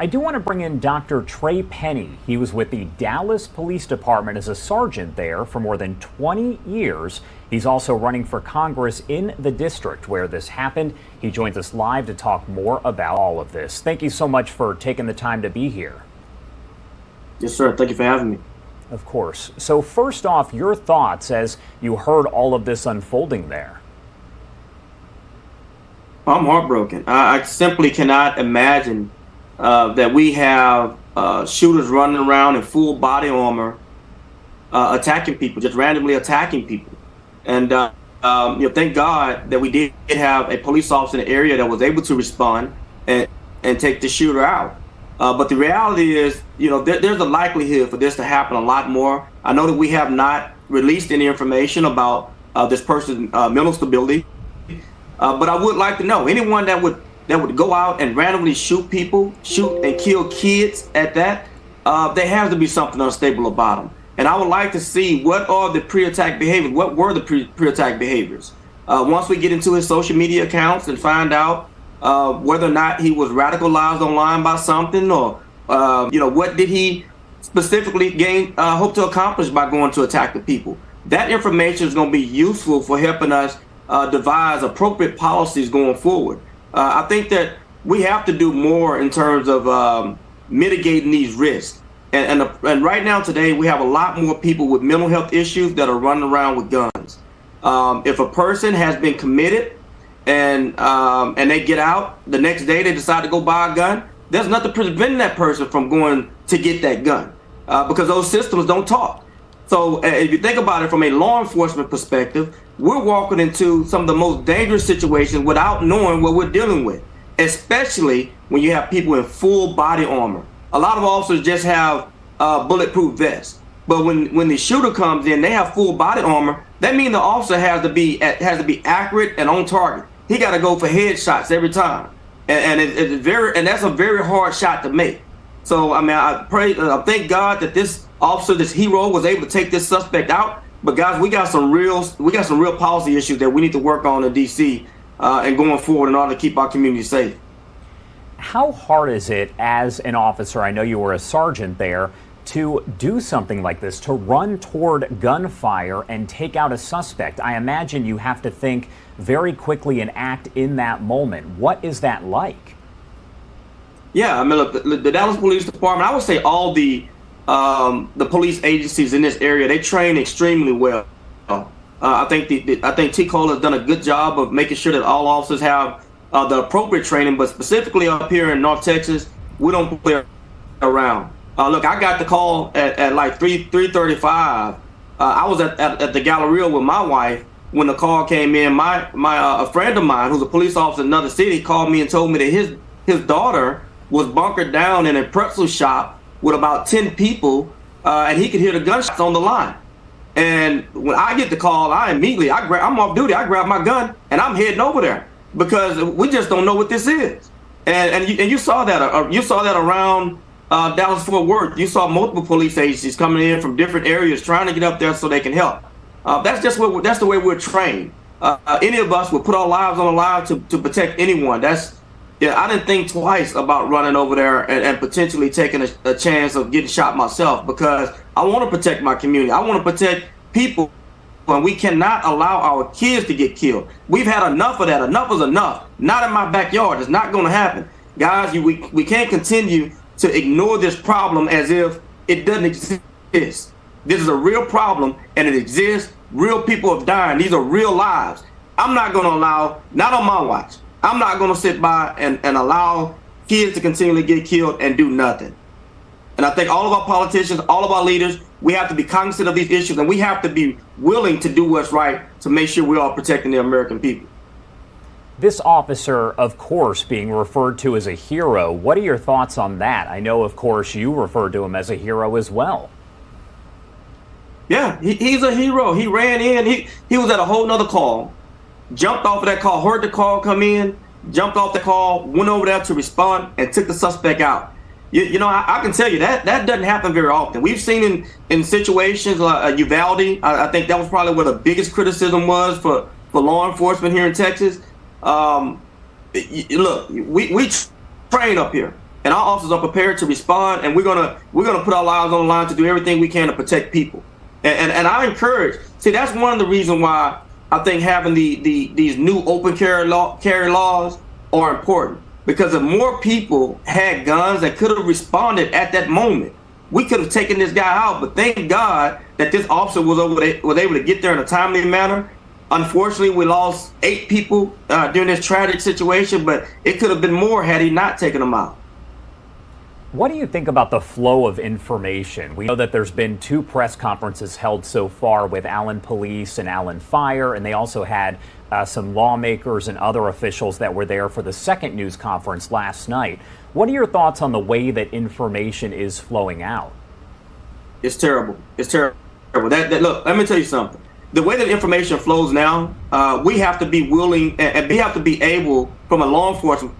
I do want to bring in Dr. Trey Penny. He was with the Dallas Police Department as a sergeant there for more than 20 years. He's also running for Congress in the district where this happened. He joins us live to talk more about all of this. Thank you so much for taking the time to be here. Yes, sir. Thank you for having me. Of course. So first off, your thoughts as you heard all of this unfolding there. I'm heartbroken. I simply cannot imagine that we have shooters running around in full body armor, attacking people, just randomly attacking people. And thank God that we did have a police officer in the area that was able to respond and take the shooter out. But the reality is, there's a likelihood for this to happen a lot more. I know that we have not released any information about this person's mental stability, but I would like to know anyone that would go out and randomly shoot people, shoot and kill kids at that. There has to be something unstable about them. And I would like to see what are the pre-attack behaviors. What were the pre-attack behaviors? Once we get into his social media accounts and find out whether or not he was radicalized online by something, or what did he specifically hope to accomplish by going to attack the people. That information is going to be useful for helping us devise appropriate policies going forward. I think that we have to do more in terms of mitigating these risks. And right now today, we have a lot more people with mental health issues that are running around with guns. If a person has been committed and they get out, the next day they decide to go buy a gun, there's nothing preventing that person from going to get that gun because those systems don't talk. So if you think about it from a law enforcement perspective, we're walking into some of the most dangerous situations without knowing what we're dealing with, especially when you have people in full body armor. A lot of officers just have bulletproof vests, but when the shooter comes in, they have full body armor. That means the officer has to be accurate and on target. He got to go for headshots every time, and that's a very hard shot to make. So I mean, I thank God that this officer, this hero, was able to take this suspect out. But guys, we got some real policy issues that we need to work on in DC and going forward in order to keep our community safe. How hard is it as an officer, I know you were a sergeant there, to do something like this, to run toward gunfire and take out a suspect? I imagine you have to think very quickly and act in that moment. What is that like? Yeah, I mean, look, the Dallas Police Department, I would say all the police agencies in this area, they train extremely well. I think T. Cole has done a good job of making sure that all officers have the appropriate training, but specifically up here in North Texas, we don't play around. Look, I got the call at like 3:35. I was at the Galleria with my wife when the call came in. A friend of mine who's a police officer in another city called me and told me that his daughter was bunkered down in a pretzel shop with about 10 people, and he could hear the gunshots on the line. And when I get the call, I'm off duty. I grab my gun and I'm heading over there because we just don't know what this is. And you saw that you saw that around Dallas Fort Worth. You saw multiple police agencies coming in from different areas trying to get up there so they can help. That's the way we're trained. Any of us would put our lives on the line to protect anyone. I didn't think twice about running over there and potentially taking a chance of getting shot myself because I want to protect my community. I want to protect people, and we cannot allow our kids to get killed. We've had enough of that. Enough is enough. Not in my backyard. It's not going to happen. Guys, we can't continue to ignore this problem as if it doesn't exist. This is a real problem, and it exists. Real people have died. These are real lives. I'm not going to allow, not on my watch, I'm not going to sit by and allow kids to continually get killed and do nothing. And I think all of our politicians, all of our leaders, we have to be cognizant of these issues, and we have to be willing to do what's right to make sure we are protecting the American people. This officer, of course, being referred to as a hero. What are your thoughts on that? I know, of course, you refer to him as a hero as well. Yeah, he's a hero. He ran in. He was at a whole nother call. Jumped off of that call, heard the call come in, jumped off the call, went over there to respond, and took the suspect out. I can tell you that doesn't happen very often. We've seen in situations like Uvalde, I think that was probably where the biggest criticism was for law enforcement here in Texas. Look, we train up here. and our officers are prepared to respond, and we're gonna put our lives on the line to do everything we can to protect people. And I encourage. See, that's one of the reasons why I think having these new open carry laws are important, because if more people had guns that could have responded at that moment, we could have taken this guy out. But thank God that this officer was able to get there in a timely manner. Unfortunately, we lost 8 people during this tragic situation, but it could have been more had he not taken them out. What do you think about the flow of information? We know that there's been 2 press conferences held so far with Allen Police and Allen Fire, and they also had some lawmakers and other officials that were there for the second news conference last night. What are your thoughts on the way that information is flowing out? It's terrible. It's terrible. Look, let me tell you something. The way that information flows now, we have to be willing and we have to be able, from a law enforcement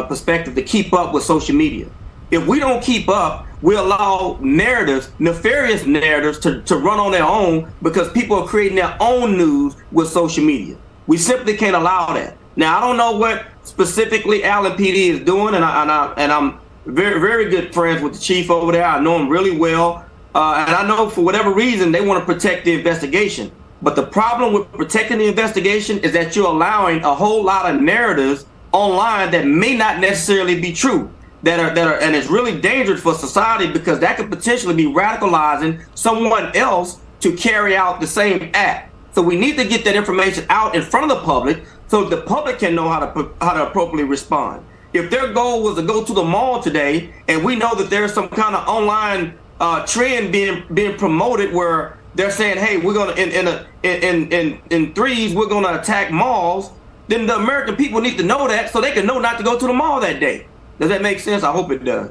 perspective, to keep up with social media. If we don't keep up, we allow nefarious narratives to run on their own, because people are creating their own news with social media. We simply can't allow that. Now, I don't know what specifically Allen PD is doing, and I'm very, very good friends with the chief over there. I know him really well, and I know for whatever reason they want to protect the investigation. But the problem with protecting the investigation is that you're allowing a whole lot of narratives online that may not necessarily be true, that are, and it's really dangerous for society, because that could potentially be radicalizing someone else to carry out the same act. So we need to get that information out in front of the public so the public can know how to appropriately respond. If their goal was to go to the mall today, and we know that there's some kind of online trend being promoted where they're saying, hey, we're gonna in threes we're gonna attack malls, then the American people need to know that so they can know not to go to the mall that day. Does that make sense? I hope it does.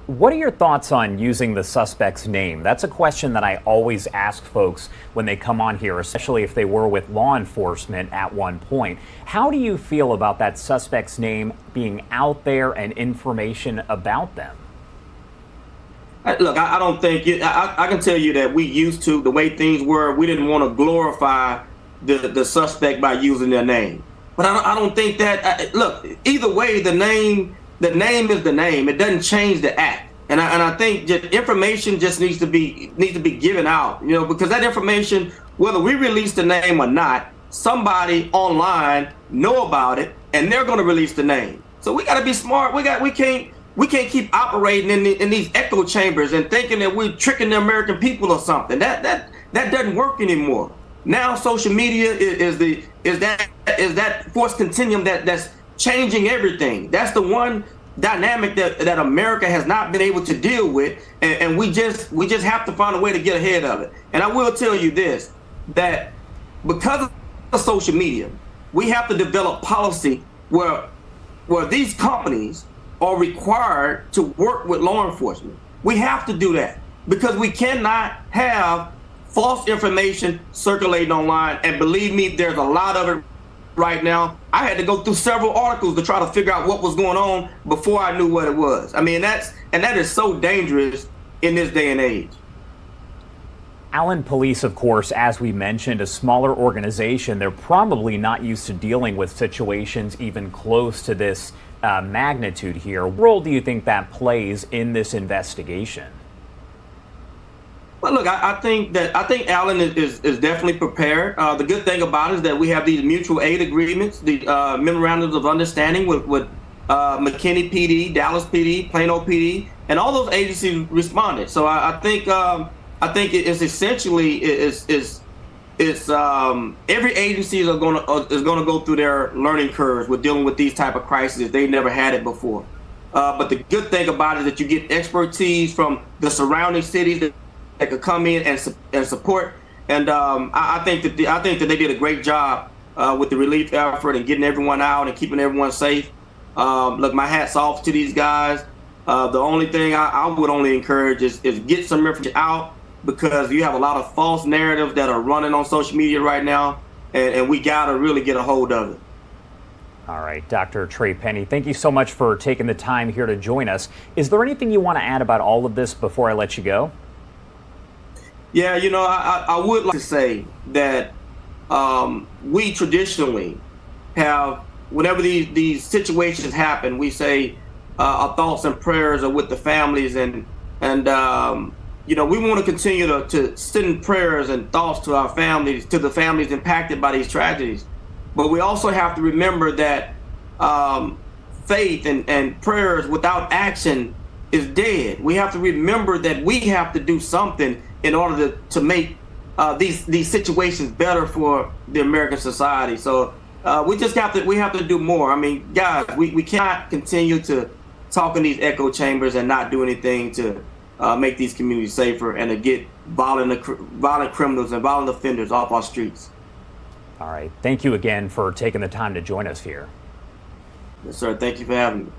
What are your thoughts on using the suspect's name? That's a question that I always ask folks when they come on here, especially if they were with law enforcement at one point. How do you feel about that suspect's name being out there and information about them? Look, I don't think I can tell you that we used to, the way things were, we didn't want to glorify the suspect by using their name. But I don't think that. Look, either way, the name is the name. It doesn't change the act. And I think that information just needs to be given out. You know, because that information, whether we release the name or not, somebody online know about it, and they're going to release the name. So we got to be smart. We can't keep operating in these echo chambers and thinking that we're tricking the American people or something. That doesn't work anymore. Now social media is that force continuum that's changing everything. That's the one dynamic that America has not been able to deal with, and we just have to find a way to get ahead of it. And I will tell you this, that because of social media, we have to develop policy where these companies are required to work with law enforcement. We have to do that, because we cannot have false information circulating online. And believe me, there's a lot of it right now. I had to go through several articles to try to figure out what was going on before I knew what it was. I mean, that is so dangerous in this day and age. Allen Police, of course, as we mentioned, a smaller organization. They're probably not used to dealing with situations even close to this magnitude here. What role do you think that plays in this investigation? Well, look, I think Allen is definitely prepared. The good thing about it is that we have these mutual aid agreements, the memorandums of understanding with McKinney PD, Dallas PD, Plano PD, and all those agencies responded. So I think it's essentially every agency is going to go through their learning curves with dealing with these type of crises. They never had it before. But the good thing about it is that you get expertise from the surrounding cities that could come in and support. And I think that they did a great job with the relief effort and getting everyone out and keeping everyone safe. Look, my hat's off to these guys. The only thing I would only encourage is get some information out, because you have a lot of false narratives that are running on social media right now, and we got to really get a hold of it. All right, Dr. Trey Penny, thank you so much for taking the time here to join us. Is there anything you want to add about all of this before I let you go? Yeah, you know, I would like to say that we traditionally have, whenever these situations happen, we say our thoughts and prayers are with the families, and you know, we want to continue to send prayers and thoughts to our families, to the families impacted by these tragedies. But we also have to remember that faith and prayers without action is dead. We have to remember that we have to do something in order to make these situations better for the American society. So we have to do more. I mean, guys, we cannot continue to talk in these echo chambers and not do anything to make these communities safer and to get violent criminals and violent offenders off our streets. All right. Thank you again for taking the time to join us here. Yes, sir. Thank you for having me.